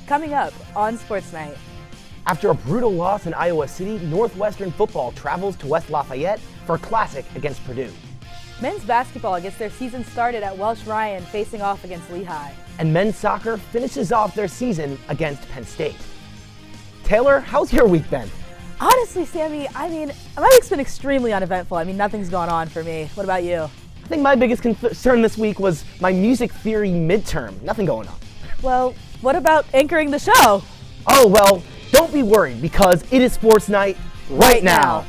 Coming up on Sports Night. After a brutal loss in Iowa City, Northwestern football travels to West Lafayette for a classic against Purdue. Men's basketball gets their season started at Welsh Ryan facing off against Lehigh. And men's soccer finishes off their season against Penn State. Taylor, how's your week been? Honestly, Sammy, my week's been extremely uneventful. Nothing's gone on for me. What about you? I think my biggest concern this week was my music theory midterm. Nothing going on. Well, what about anchoring the show? Oh, well, don't be worried because it is Sports Night right now.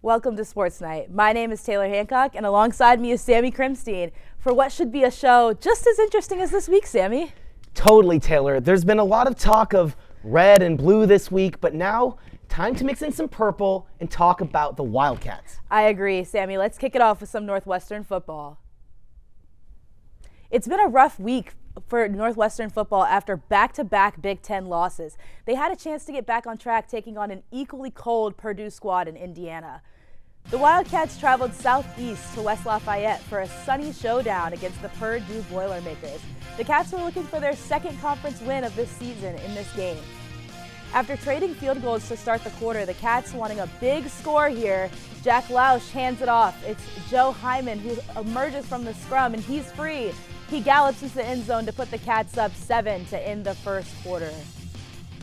Welcome to Sports Night. My name is Taylor Hancock, and alongside me is Sammy Krimstein for what should be a show just as interesting as this week, Sammy. Totally, Taylor. There's been a lot of talk of red and blue this week, but now time to mix in some purple and talk about the Wildcats. I agree, Sammy. Let's kick it off with some Northwestern football. It's been a rough week for Northwestern football after back-to-back Big Ten losses. They had a chance to get back on track, taking on an equally cold Purdue squad in Indiana. The Wildcats traveled southeast to West Lafayette for a sunny showdown against the Purdue Boilermakers. The Cats were looking for their second conference win of this season in this game. After trading field goals to start the quarter, the Cats wanting a big score here. Jack Lausch hands it off. It's Joe Hyman who emerges from the scrum, and he's free. He gallops into the end zone to put the Cats up 7 to end the first quarter.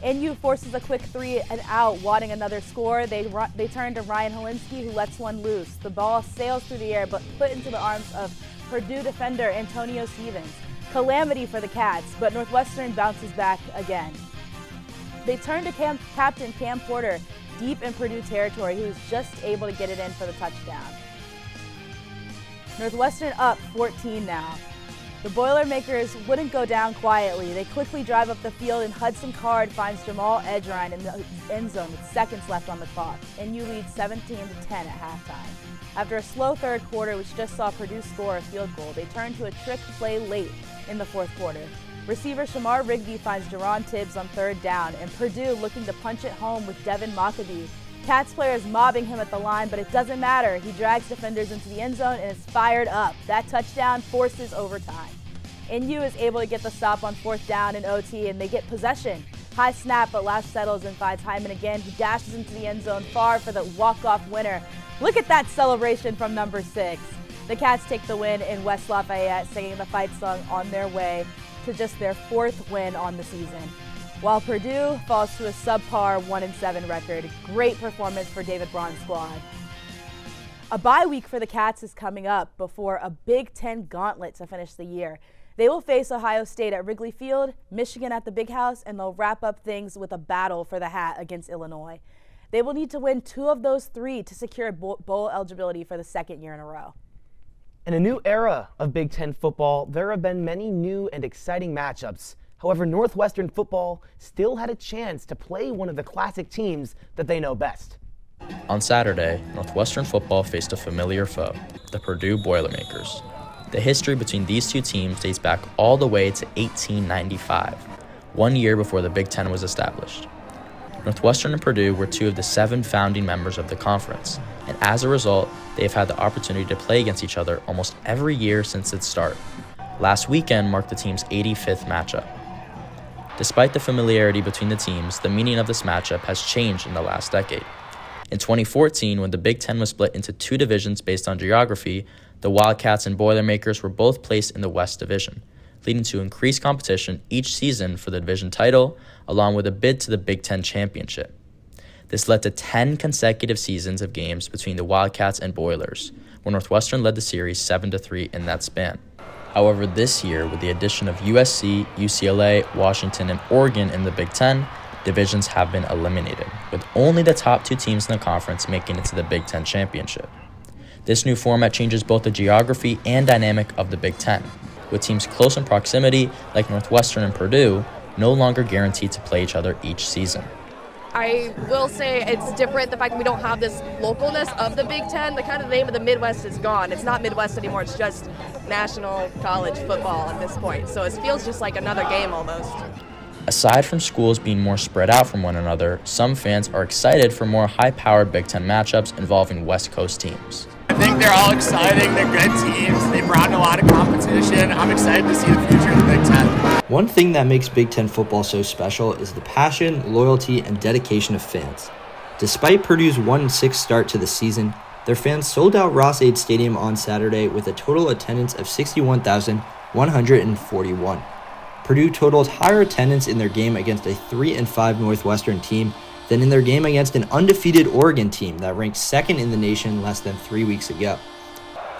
NU forces a quick 3 and out, wanting another score. They turn to Ryan Helinski, who lets one loose. The ball sails through the air, but put into the arms of Purdue defender Antonio Stevens. Calamity for the Cats, but Northwestern bounces back again. They turn to captain Cam Porter, deep in Purdue territory, who's just able to get it in for the touchdown. Northwestern up 14 now. The Boilermakers wouldn't go down quietly. They quickly drive up the field, and Hudson Card finds Jamal Edgerine in the end zone with seconds left on the clock. NU leads 17-10 at halftime. After a slow third quarter, which just saw Purdue score a field goal, they turn to a trick play late in the fourth quarter. Receiver Shamar Rigby finds Jerron Tibbs on third down, and Purdue looking to punch it home with Devin Mockabee. Cats players mobbing him at the line, but it doesn't matter. He drags defenders into the end zone and is fired up. That touchdown forces overtime. NU is able to get the stop on fourth down in OT, and they get possession. High snap, but Lausch settles and finds Hyman again. He dashes into the end zone far for the walk-off winner. Look at that celebration from number 6. The Cats take the win in West Lafayette, singing the fight song on their way to just their 4th win on the season. While Purdue falls to a subpar 1-7 record. Great performance for David Braun's squad. A bye week for the Cats is coming up before a Big Ten gauntlet to finish the year. They will face Ohio State at Wrigley Field, Michigan at the Big House, and they'll wrap up things with a battle for the hat against Illinois. They will need to win 2 of those 3 to secure bowl eligibility for the 2nd year in a row. In a new era of Big Ten football, there have been many new and exciting matchups. However, Northwestern football still had a chance to play one of the classic teams that they know best. On Saturday, Northwestern football faced a familiar foe, the Purdue Boilermakers. The history between these two teams dates back all the way to 1895, 1 year before the Big Ten was established. Northwestern and Purdue were 2 of the 7 founding members of the conference, and as a result, they have had the opportunity to play against each other almost every year since its start. Last weekend marked the team's 85th matchup. Despite the familiarity between the teams, the meaning of this matchup has changed in the last decade. In 2014, when the Big Ten was split into 2 divisions based on geography, the Wildcats and Boilermakers were both placed in the West Division, leading to increased competition each season for the division title, along with a bid to the Big Ten championship. This led to 10 consecutive seasons of games between the Wildcats and Boilers, where Northwestern led the series 7-3 in that span. However, this year, with the addition of USC, UCLA, Washington, and Oregon in the Big Ten, divisions have been eliminated, with only the top 2 teams in the conference making it to the Big Ten championship. This new format changes both the geography and dynamic of the Big Ten, with teams close in proximity like Northwestern and Purdue no longer guaranteed to play each other each season. I will say it's different, the fact that we don't have this localness of the Big Ten. The kind of name of the Midwest is gone. It's not Midwest anymore. It's just national college football at this point. So it feels just like another game almost. Aside from schools being more spread out from one another, some fans are excited for more high-powered Big Ten matchups involving West Coast teams. I think they're all exciting. They're good teams. They brought in a lot of competition. I'm excited to see the future of the Big Ten. One thing that makes Big Ten football so special is the passion, loyalty, and dedication of fans. Despite Purdue's 1-6 start to the season, their fans sold out Ross-Ade Stadium on Saturday with a total attendance of 61,141. Purdue totaled higher attendance in their game against a 3-5 Northwestern team than in their game against an undefeated Oregon team that ranked second in the nation less than 3 weeks ago.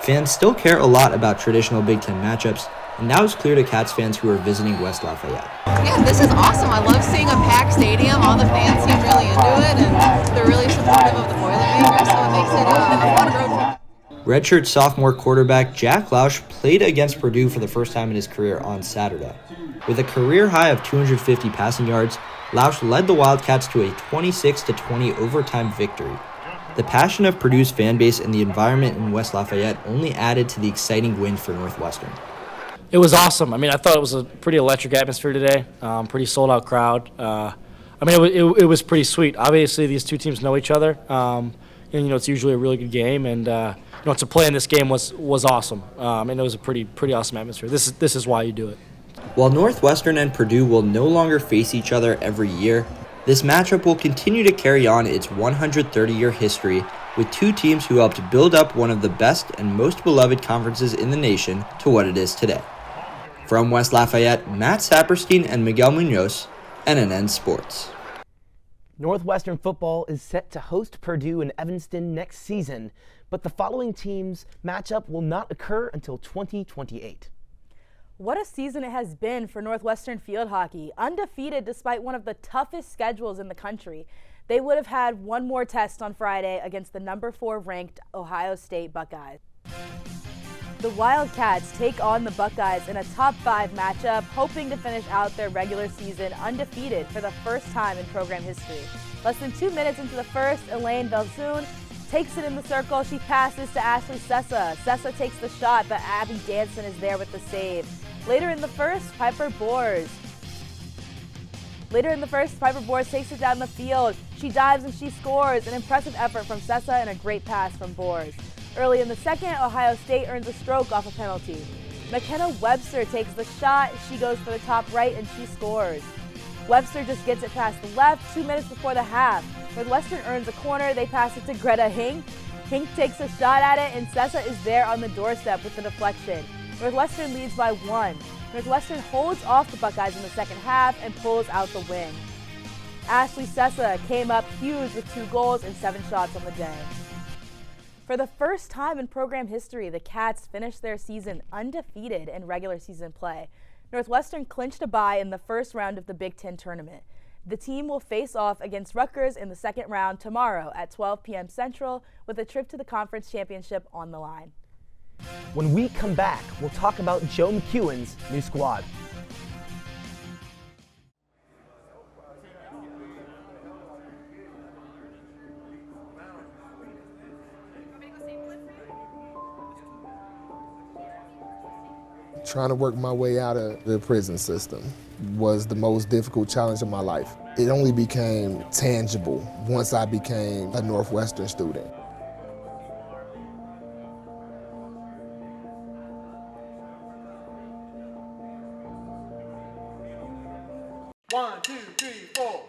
Fans still care a lot about traditional Big Ten matchups, and now it's clear to Cats fans who are visiting West Lafayette. Yeah, this is awesome. I love seeing a packed stadium. All the fans seem really into it, and they're really supportive of the Boilermakers, so it makes it a fun road trip. Redshirt sophomore quarterback Jack Lausch played against Purdue for the first time in his career on Saturday. With a career high of 250 passing yards, Lausch led the Wildcats to a 26-20 overtime victory. The passion of Purdue's fan base and the environment in West Lafayette only added to the exciting win for Northwestern. It was awesome. I mean, I thought it was a pretty electric atmosphere today, pretty sold-out crowd. It was pretty sweet. Obviously, these two teams know each other, and it's usually a really good game, and to play in this game was awesome, and it was a pretty awesome atmosphere. This is why you do it. While Northwestern and Purdue will no longer face each other every year, this matchup will continue to carry on its 130-year history with two teams who helped build up one of the best and most beloved conferences in the nation to what it is today. From West Lafayette, Matt Saperstein and Miguel Munoz, NNN Sports. Northwestern football is set to host Purdue in Evanston next season, but the following teams' matchup will not occur until 2028. What a season it has been for Northwestern field hockey. Undefeated despite one of the toughest schedules in the country. They would have had one more test on Friday against the number 4 ranked Ohio State Buckeyes. The Wildcats take on the Buckeyes in a top 5 matchup, hoping to finish out their regular season undefeated for the first time in program history. Less than 2 minutes into the first, Elaine Belzoon takes it in the circle. She passes to Ashley Sessa. Sessa takes the shot, but Abby Danson is there with the save. Later in the first, Piper Boers takes it down the field. She dives and she scores. An impressive effort from Sessa and a great pass from Boers. Early in the second, Ohio State earns a stroke off a penalty. McKenna Webster takes the shot. She goes for the top right and she scores. Webster just gets it past the left 2 minutes before the half. Northwestern earns a corner. They pass it to Greta Hink. Hink takes a shot at it, and Sessa is there on the doorstep with the deflection. Northwestern leads by 1. Northwestern holds off the Buckeyes in the second half and pulls out the win. Ashley Sessa came up huge with 2 goals and 7 shots on the day. For the first time in program history, the Cats finished their season undefeated in regular season play. Northwestern clinched a bye in the first round of the Big Ten tournament. The team will face off against Rutgers in the second round tomorrow at 12 p.m. Central with a trip to the conference championship on the line. When we come back, we'll talk about Joe McEwen's new squad. Trying to work my way out of the prison system was the most difficult challenge of my life. It only became tangible once I became a Northwestern student. One, two, three, four.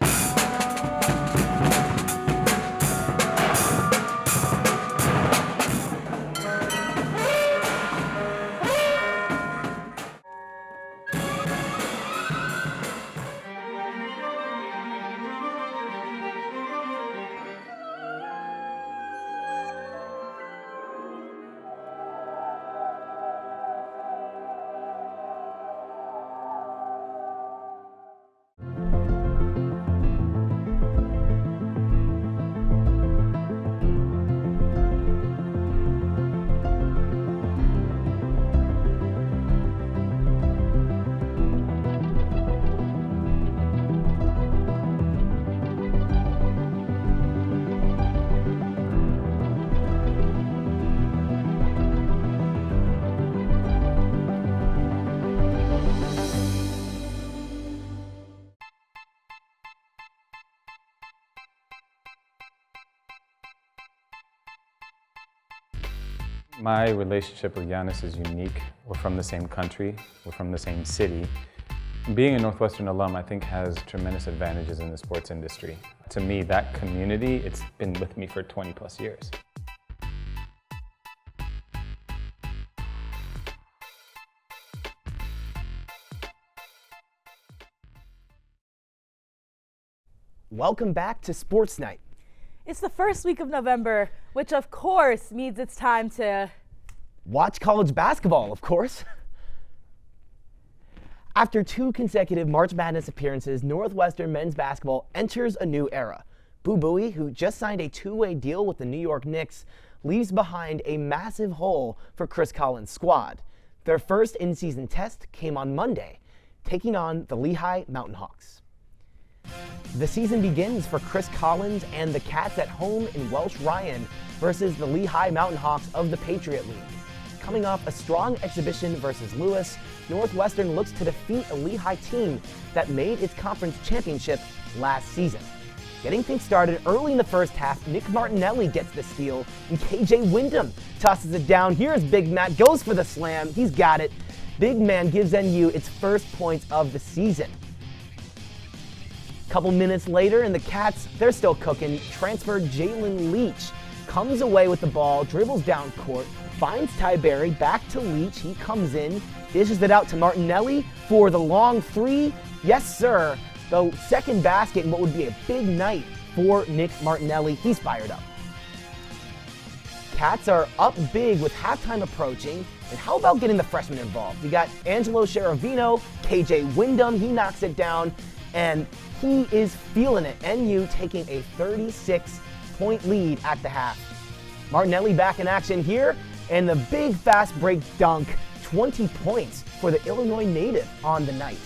My relationship with Giannis is unique. We're from the same country, we're from the same city. Being a Northwestern alum, I think, has tremendous advantages in the sports industry. To me, that community, it's been with me for 20 plus years. Welcome back to Sports Night. It's the first week of November, which of course means it's time to watch college basketball, of course. After 2 consecutive March Madness appearances, Northwestern men's basketball enters a new era. Boo Buie, who just signed a 2-way deal with the New York Knicks, leaves behind a massive hole for Chris Collins' squad. Their first in-season test came on Monday, taking on the Lehigh Mountain Hawks. The season begins for Chris Collins and the Cats at home in Welsh Ryan versus the Lehigh Mountain Hawks of the Patriot League. Coming off a strong exhibition versus Lewis, Northwestern looks to defeat a Lehigh team that made its conference championship last season. Getting things started early in the first half, Nick Martinelli gets the steal, and KJ Wyndham tosses it down. Here's Big Matt, goes for the slam. He's got it. Big man gives NU its first points of the season. Couple minutes later, and the Cats, they're still cooking. Transfer Jalen Leach comes away with the ball, dribbles down court, finds Ty Berry, back to Leach. He comes in, dishes it out to Martinelli for the long 3. Yes, sir. The second basket in what would be a big night for Nick Martinelli. He's fired up. Cats are up big with halftime approaching. And how about getting the freshmen involved? You got Angelo Cherovino, KJ Wyndham, he knocks it down, and he is feeling it. NU taking a 36-point lead at the half. Martinelli back in action here, and the big fast break dunk, 20 points for the Illinois native on the night.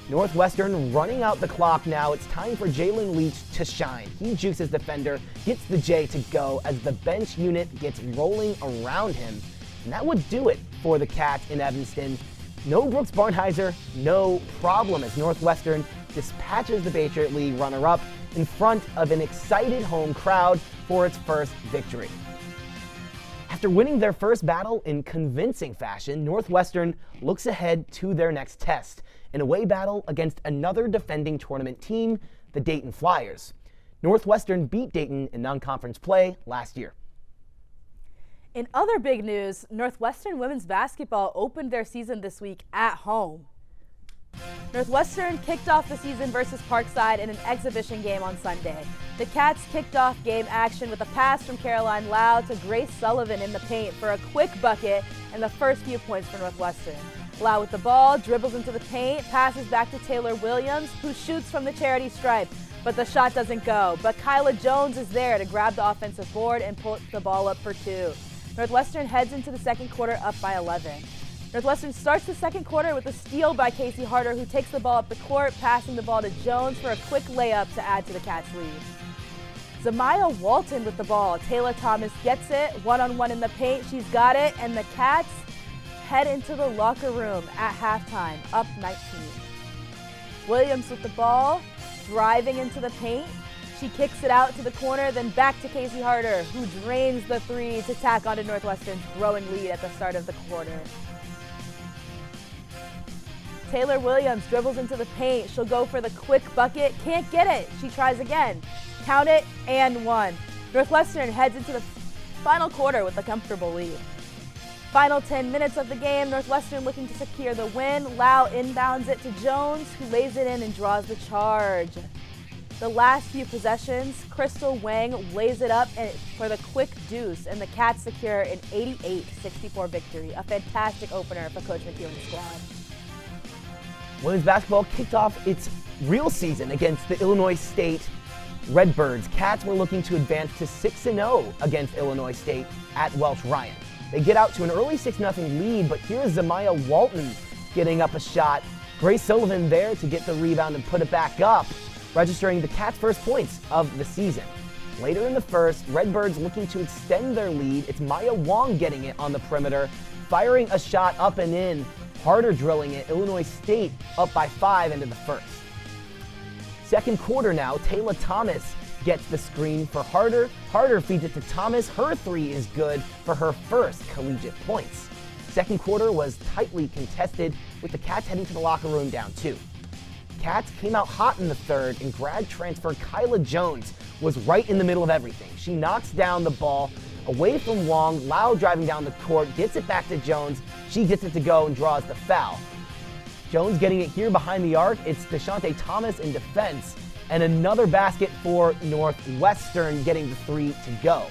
Northwestern running out the clock now. It's time for Jalen Leach to shine. He juices defender, gets the J to go as the bench unit gets rolling around him. And that would do it for the Cats in Evanston. No Brooks Barnheiser, no problem as Northwestern dispatches the Patriot League runner-up in front of an excited home crowd for its first victory. After winning their first battle in convincing fashion, Northwestern looks ahead to their next test, an away battle against another defending tournament team, the Dayton Flyers. Northwestern beat Dayton in non-conference play last year. In other big news, Northwestern women's basketball opened their season this week at home. Northwestern kicked off the season versus Parkside in an exhibition game on Sunday. The Cats kicked off game action with a pass from Caroline Lau to Grace Sullivan in the paint for a quick bucket and the first few points for Northwestern. Lau with the ball, dribbles into the paint, passes back to Taylor Williams, who shoots from the charity stripe, but the shot doesn't go. But Kyla Jones is there to grab the offensive board and pull the ball up for 2. Northwestern heads into the second quarter up by 11. Northwestern starts the second quarter with a steal by Casey Harder, who takes the ball up the court, passing the ball to Jones for a quick layup to add to the Cats' lead. Zamaya Walton with the ball. Taylor Thomas gets it, one-on-one in the paint. She's got it, and the Cats head into the locker room at halftime, up 19. Williams with the ball, driving into the paint. She kicks it out to the corner, then back to Casey Harder, who drains the 3 to tack onto Northwestern's growing lead at the start of the quarter. Taylor Williams dribbles into the paint. She'll go for the quick bucket. Can't get it. She tries again. Count it, and 1. Northwestern heads into the final quarter with a comfortable lead. Final 10 minutes of the game, Northwestern looking to secure the win. Lau inbounds it to Jones, who lays it in and draws the charge. The last few possessions, Crystal Wang lays it up for the quick deuce, and the Cats secure an 88-64 victory. A fantastic opener for Coach McEwen's squad. Women's basketball kicked off its real season against the Illinois State Redbirds. Cats were looking to advance to 6-0 against Illinois State at Welsh Ryan. They get out to an early 6-0 lead, but here's Zamaya Walton getting up a shot. Grace Sullivan there to get the rebound and put it back up, registering the Cats' first points of the season. Later in the first, Redbirds looking to extend their lead. It's Maya Wong getting it on the perimeter, firing a shot up and in. Harder drilling it. Illinois State up by 5 into the first. Second quarter now, Taylor Thomas gets the screen for Harder. Harder feeds it to Thomas. Her three is good for her first collegiate points. Second quarter was tightly contested, with the Cats heading to the locker room down 2. Cats came out hot in the third, and grad transfer Kyla Jones was right in the middle of everything. She knocks down the ball away from Wong, Lau driving down the court, gets it back to Jones. She gets it to go and draws the foul. Jones getting it here behind the arc. It's Deshaunte Thomas in defense, and another basket for Northwestern, getting the 3 to go.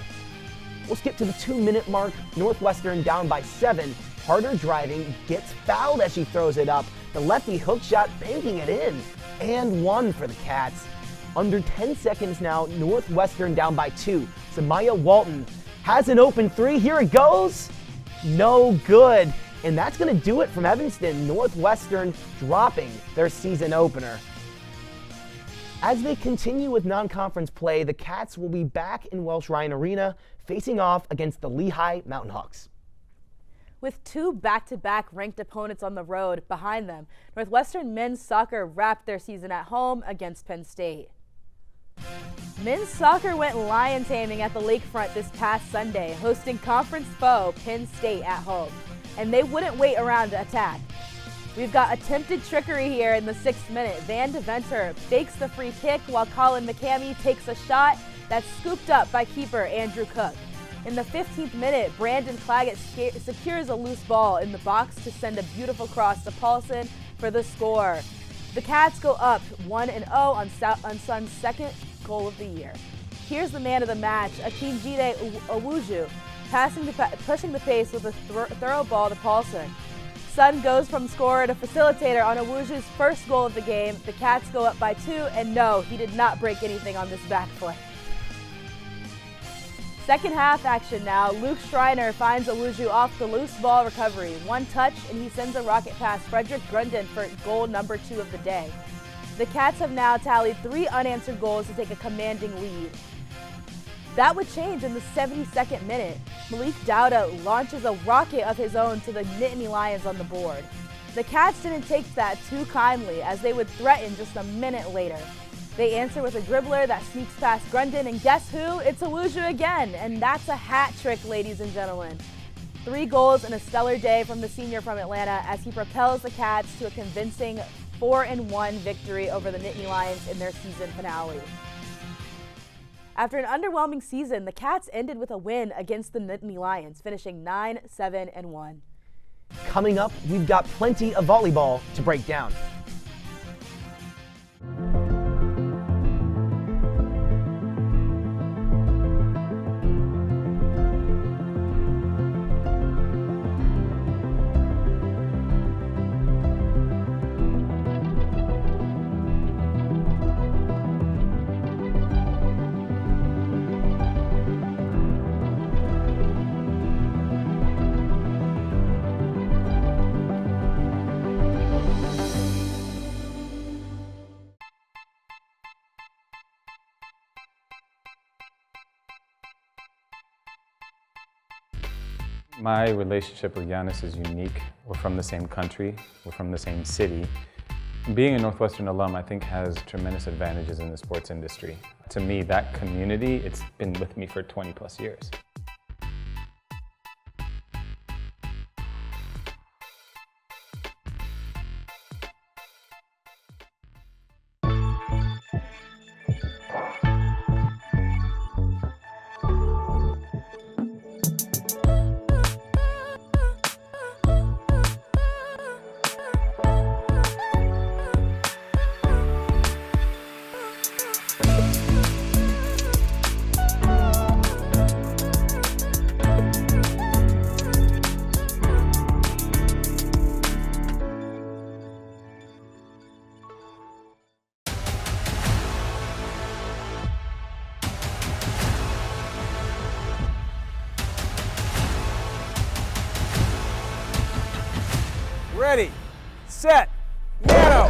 We'll skip to the 2-minute mark. Northwestern down by 7. Harder driving, gets fouled as she throws it up. The lefty hook shot, banking it in. And 1 for the Cats. Under 10 seconds now, Northwestern down by 2. Samaya Walton has an open 3. Here it goes. No good. And that's going to do it from Evanston. Northwestern dropping their season opener. As they continue with non-conference play, the Cats will be back in Welsh Ryan Arena, facing off against the Lehigh Mountain Hawks. With 2 back-to-back ranked opponents on the road behind them, Northwestern men's soccer wrapped their season at home against Penn State. Men's soccer went lion taming at the lakefront this past Sunday, hosting conference foe Penn State at home, and they wouldn't wait around to attack. We've got attempted trickery here in the 6th minute. Van Deventer fakes the free kick while Colin McCamey takes a shot that's scooped up by keeper Andrew Cook. In the 15th minute, Brandon Claggett secures a loose ball in the box to send a beautiful cross to Paulson for the score. The Cats go up 1-0 on Sun's second goal of the year. Here's the man of the match, Akinjide Owuju, pushing the pace with a thorough ball to Paulson. Sun goes from scorer to facilitator on Owuju's first goal of the game. The Cats go up by 2, and no, he did not break anything on this back foot. Second half action now. Luke Schreiner finds Owuju off the loose ball recovery. 1 touch, and he sends a rocket past Frederick Grunden for goal number 2 of the day. The Cats have now tallied 3 unanswered goals to take a commanding lead. That would change in the 72nd minute. Malik Dowda launches a rocket of his own to the Nittany Lions on the board. The Cats didn't take that too kindly, as they would threaten just a minute later. They answer with a dribbler that sneaks past Grunden, and guess who? It's Owuju again, and that's a hat trick, ladies and gentlemen. 3 goals and a stellar day from the senior from Atlanta as he propels the Cats to a convincing 4-1 victory over the Nittany Lions in their season finale. After an underwhelming season, the Cats ended with a win against the Nittany Lions, finishing 9-7-1. Coming up, we've got plenty of volleyball to break down. My relationship with Giannis is unique. We're from the same country, we're from the same city. Being a Northwestern alum, I think, has tremendous advantages in the sports industry. To me, that community, it's been with me for 20 plus years. Ready, set, go!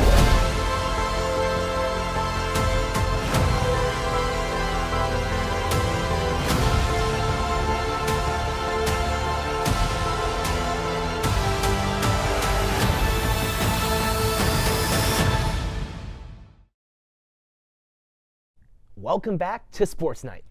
welcome back to Sports Night.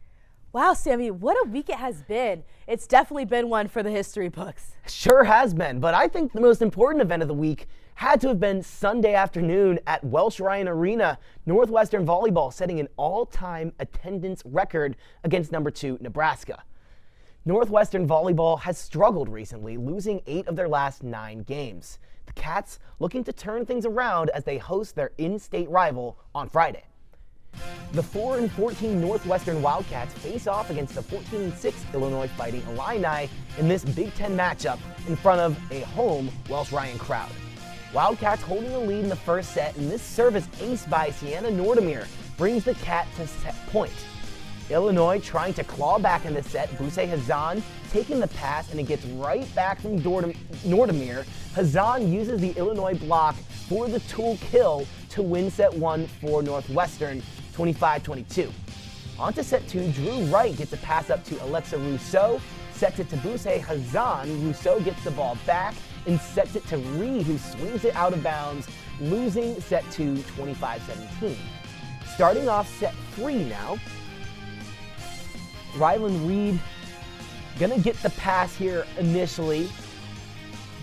Wow, Sammy, what a week it has been. It's definitely been one for the history books. Sure has been, but I think the most important event of the week had to have been Sunday afternoon at Welsh Ryan Arena. Northwestern volleyball setting an all-time attendance record against number 2 Nebraska. Northwestern volleyball has struggled recently, losing 8 of their last 9 games. The Cats looking to turn things around as they host their in-state rival on Friday. The 4-14 Northwestern Wildcats face off against the 14-6 Illinois Fighting Illini in this Big Ten matchup in front of a home Welsh Ryan crowd. Wildcats holding the lead in the first set, and this service ace by Sienna Nordemir brings the Cat to set point. Illinois trying to claw back in the set, Buse Hazan taking the pass, and it gets right back from Nordemir. Hazan uses the Illinois block for the tool kill to win set 1 for Northwestern, 25-22. On to set 2, Drew Wright gets a pass up to Alexa Rousseau, sets it to Buse Hazan. Rousseau gets the ball back and sets it to Reed, who swings it out of bounds, losing set 2, 25-17. Starting off set 3 now, Rylan Reed gonna get the pass here initially.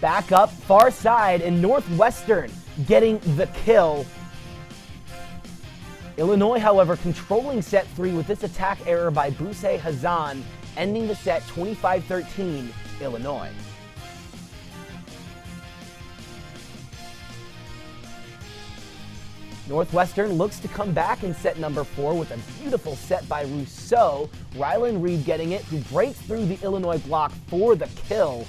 Back up, far side, and Northwestern getting the kill. Illinois, however, controlling set 3 with this attack error by Buse Hazan, ending the set 25-13 Illinois. Northwestern looks to come back in set number 4 with a beautiful set by Rousseau. Rylan Reed getting it, who breaks through the Illinois block for the kill.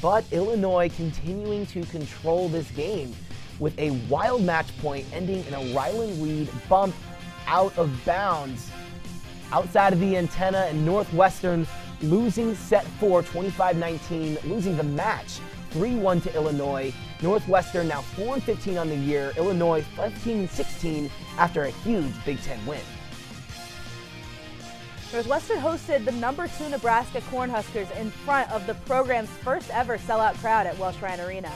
But Illinois continuing to control this game with a wild match point ending in a Rylan Reed bump out of bounds outside of the antenna, and Northwestern losing set 4, 25-19, losing the match 3-1 to Illinois. Northwestern now 4-15 on the year, Illinois 15-16 after a huge Big Ten win. Northwestern hosted the number 2 Nebraska Cornhuskers in front of the program's first ever sellout crowd at Welsh Ryan Arena.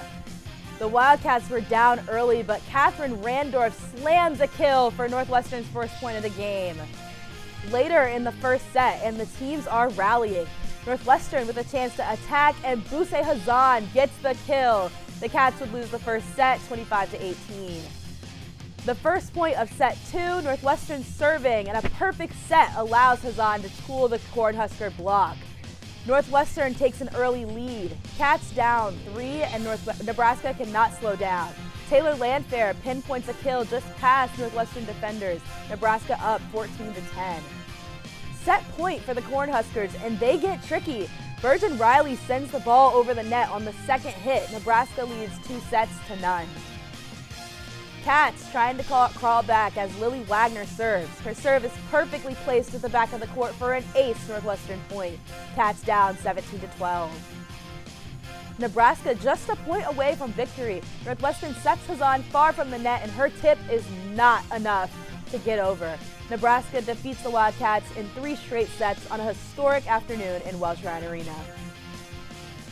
The Wildcats were down early, but Catherine Randorf slams a kill for Northwestern's first point of the game. Later in the first set, and the teams are rallying. Northwestern with a chance to attack, and Buse Hazan gets the kill. The Cats would lose the first set, 25-18. The first point of set 2, Northwestern serving, and a perfect set allows Hazan to tool the Cornhusker block. Northwestern takes an early lead. Cats down 3, and Nebraska cannot slow down. Taylor Landfair pinpoints a kill just past Northwestern defenders. Nebraska up 14-10. Set point for the Cornhuskers, and they get tricky. Virgin Riley sends the ball over the net on the second hit. Nebraska leads 2-0. Cats trying to crawl back as Lily Wagner serves. Her serve is perfectly placed at the back of the court for an ace Northwestern point. Cats down 17-12. Nebraska just a point away from victory. Northwestern sets Hazan far from the net, and her tip is not enough to get over. Nebraska defeats the Wildcats in 3 straight sets on a historic afternoon in Welsh Ryan Arena.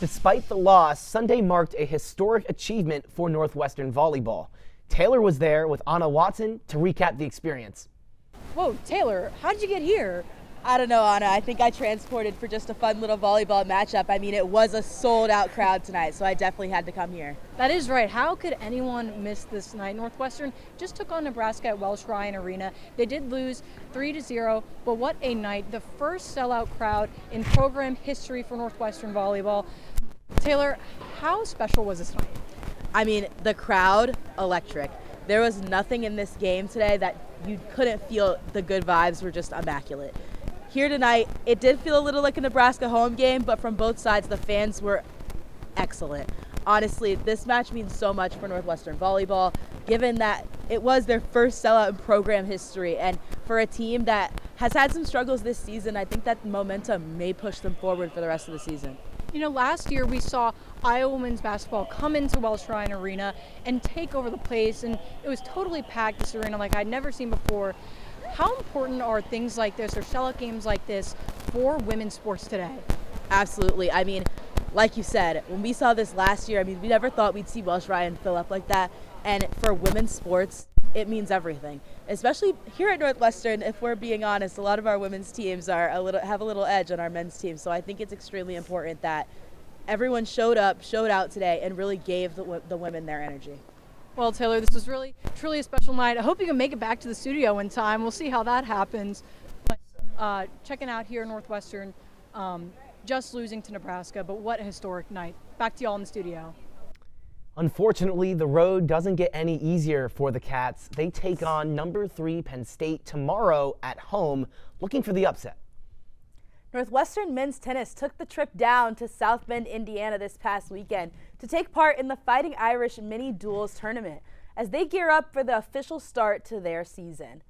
Despite the loss, Sunday marked a historic achievement for Northwestern volleyball. Taylor was there with Anna Watson to recap the experience. Whoa, Taylor, how did you get here? I don't know, Anna. I think I transported for just a fun little volleyball matchup. I mean, it was a sold-out crowd tonight, so I definitely had to come here. That is right. How could anyone miss this night? Northwestern just took on Nebraska at Welsh Ryan Arena. They did lose 3-0, but what a night. The first sellout crowd in program history for Northwestern volleyball. Taylor, how special was this night? I mean, the crowd, electric. There was nothing in this game today that you couldn't feel. The good vibes were just immaculate. Here tonight, it did feel a little like a Nebraska home game, but from both sides, the fans were excellent. Honestly, this match means so much for Northwestern volleyball, given that it was their first sellout in program history. And for a team that has had some struggles this season, I think that momentum may push them forward for the rest of the season. You know, last year we saw Iowa women's basketball come into Welsh Ryan Arena and take over the place, and it was totally packed, this arena, like I'd never seen before. How important are things like this or sellout games like this for women's sports today? Absolutely. I mean, like you said, when we saw this last year, I mean, we never thought we'd see Welsh Ryan fill up like that. And for women's sports, it means everything. Especially here at Northwestern, if we're being honest, a lot of our women's teams have a little edge on our men's team. So I think it's extremely important that everyone showed out today, and really gave the women their energy. Well, Taylor, this was really, truly a special night. I hope you can make it back to the studio in time. We'll see how that happens. But checking out here in Northwestern, just losing to Nebraska, but what a historic night. Back to y'all in the studio. Unfortunately, the road doesn't get any easier for the Cats. They take on number 3 Penn State tomorrow at home, looking for the upset. Northwestern men's tennis took the trip down to South Bend, Indiana this past weekend to take part in the Fighting Irish Mini Duels tournament as they gear up for the official start to their season.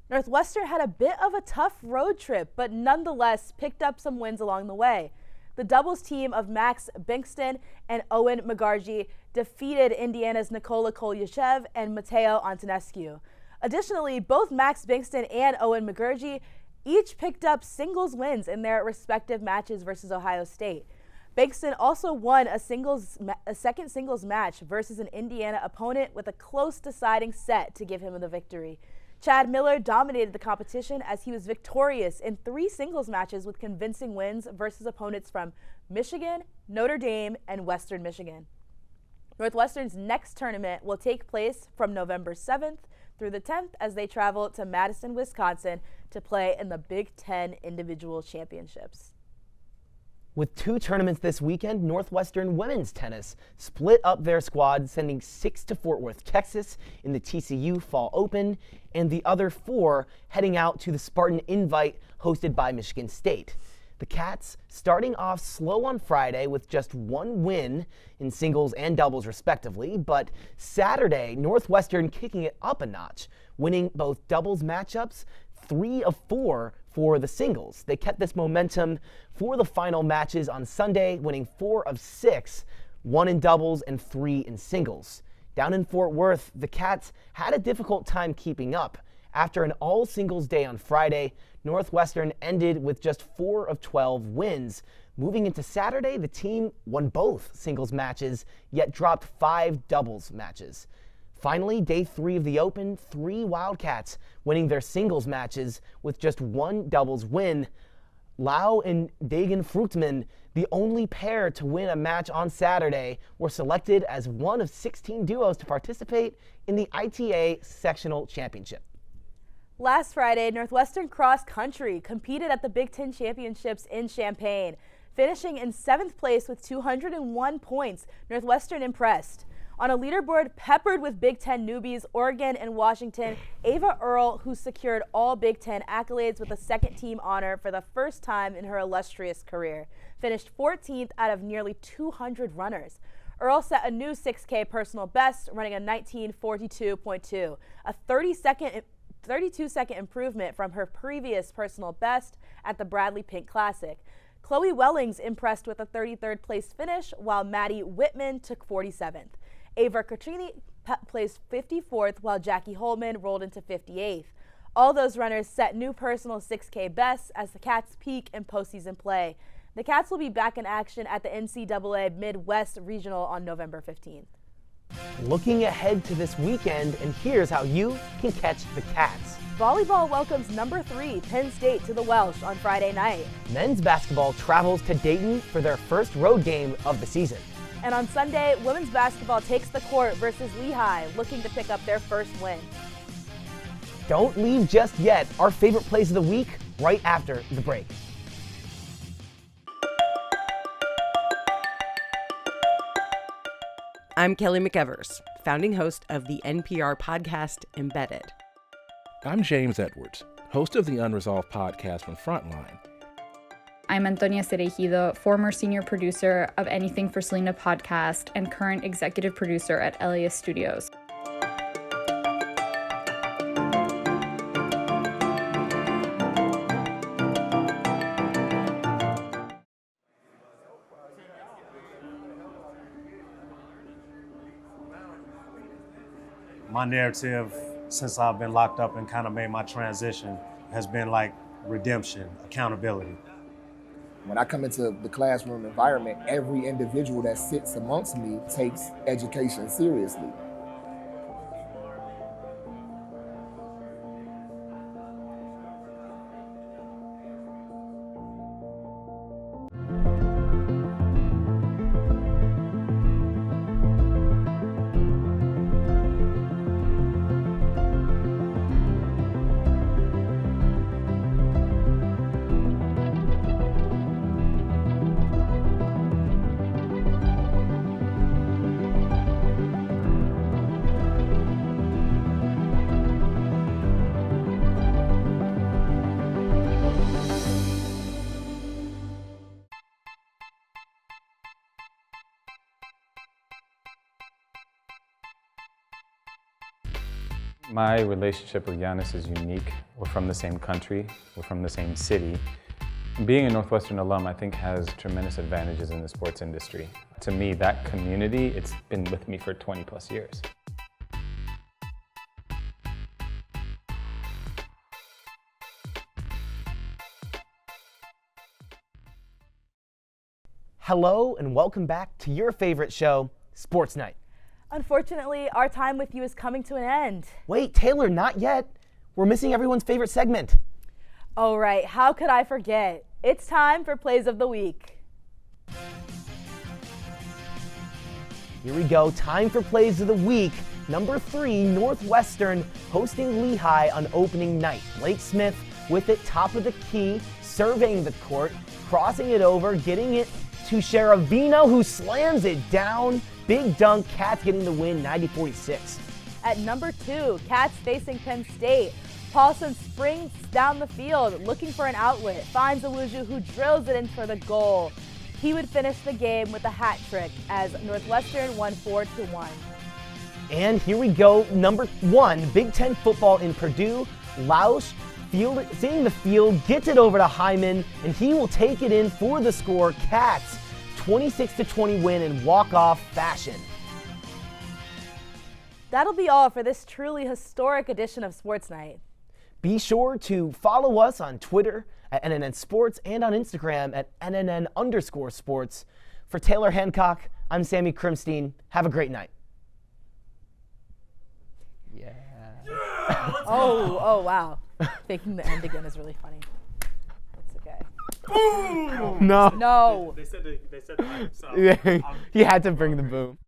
Northwestern had a bit of a tough road trip, but nonetheless picked up some wins along the way. The doubles team of Max Krimstein and Owen McGargy defeated Indiana's Nikola Kolyashev and Mateo Antonescu. Additionally, both Max Krimstein and Owen McGargy each picked up singles wins in their respective matches versus Ohio State. Bankston also won a second singles match versus an Indiana opponent with a close deciding set to give him the victory. Chad Miller dominated the competition as he was victorious in 3 singles matches with convincing wins versus opponents from Michigan, Notre Dame, and Western Michigan. Northwestern's next tournament will take place from November 7th through the 10th as they travel to Madison, Wisconsin to play in the Big Ten Individual Championships. With 2 tournaments this weekend, Northwestern women's tennis split up their squad, sending 6 to Fort Worth, Texas in the TCU Fall Open, and the other 4 heading out to the Spartan Invite hosted by Michigan State. The Cats starting off slow on Friday with just 1 win in singles and doubles respectively, but Saturday, Northwestern kicking it up a notch, winning both doubles matchups, 3 of 4 for the singles. They kept this momentum for the final matches on Sunday, winning 4 of 6, 1 in doubles and 3 in singles. Down in Fort Worth, the Cats had a difficult time keeping up. After an all-singles day on Friday, Northwestern ended with just 4 of 12 wins. Moving into Saturday, the team won both singles matches, yet dropped 5 doubles matches. Finally, day 3 of the Open, 3 Wildcats winning their singles matches with just 1 doubles win. Lau and Dagan Fruchtman, the only pair to win a match on Saturday, were selected as one of 16 duos to participate in the ITA Sectional Championship. Last Friday, Northwestern Cross Country competed at the Big Ten Championships in Champaign. Finishing in 7th place with 201 points, Northwestern impressed. On a leaderboard peppered with Big Ten newbies, Oregon and Washington, Ava Earle, who secured all Big Ten accolades with a second-team honor for the first time in her illustrious career, finished 14th out of nearly 200 runners. Earle set a new 6K personal best, running a 19:42.2, a 32-second improvement from her previous personal best at the Bradley Pink Classic. Chloe Wellings impressed with a 33rd place finish, while Maddie Whitman took 47th. Ava Catrini placed 54th, while Jackie Holman rolled into 58th. All those runners set new personal 6K bests as the Cats peak in postseason play. The Cats will be back in action at the NCAA Midwest Regional on November 15th. Looking ahead to this weekend, and here's how you can catch the Cats. Volleyball welcomes number 3 Penn State to the Welsh on Friday night. Men's basketball travels to Dayton for their first road game of the season. And on Sunday, women's basketball takes the court versus Lehigh, looking to pick up their first win. Don't leave just yet. Our favorite plays of the week right after the break. I'm Kelly McEvers, founding host of the NPR podcast Embedded. I'm James Edwards, host of the Unresolved podcast from Frontline. I'm Antonia Cereijido, former senior producer of Anything for Selena podcast and current executive producer at Elias Studios. My narrative, since I've been locked up and kind of made my transition, has been like redemption, accountability. When I come into the classroom environment, every individual that sits amongst me takes education seriously. My relationship with Giannis is unique. We're from the same country, we're from the same city. Being a Northwestern alum, I think, has tremendous advantages in the sports industry. To me, that community, it's been with me for 20 plus years. Hello and welcome back to your favorite show, Sports Night. Unfortunately, our time with you is coming to an end. Wait, Taylor, not yet. We're missing everyone's favorite segment. Oh, right. How could I forget? It's time for Plays of the Week. Here we go. Time for Plays of the Week. Number 3, Northwestern hosting Lehigh on opening night. Blake Smith with it top of the key, surveying the court, crossing it over, getting it to Sheravino, who slams it down. Big dunk, Cats getting the win, 90-46. At number 2, Cats facing Penn State. Paulson springs down the field, looking for an outlet, finds Aluju, who drills it in for the goal. He would finish the game with a hat trick as Northwestern won 4-1. And here we go, number 1, Big Ten football in Purdue. Lausch seeing the field, gets it over to Hyman, and he will take it in for the score. Cats 26-20 win in walk-off fashion. That'll be all for this truly historic edition of Sports Night. Be sure to follow us on Twitter at NNN Sports and on Instagram at NNN_sports. For Taylor Hancock, I'm Sammy Krimstein. Have a great night. Yeah. Oh, wow. Faking the end again is really funny. It's okay. No. No. They said it by themselves. Yeah, he had to bring the boom.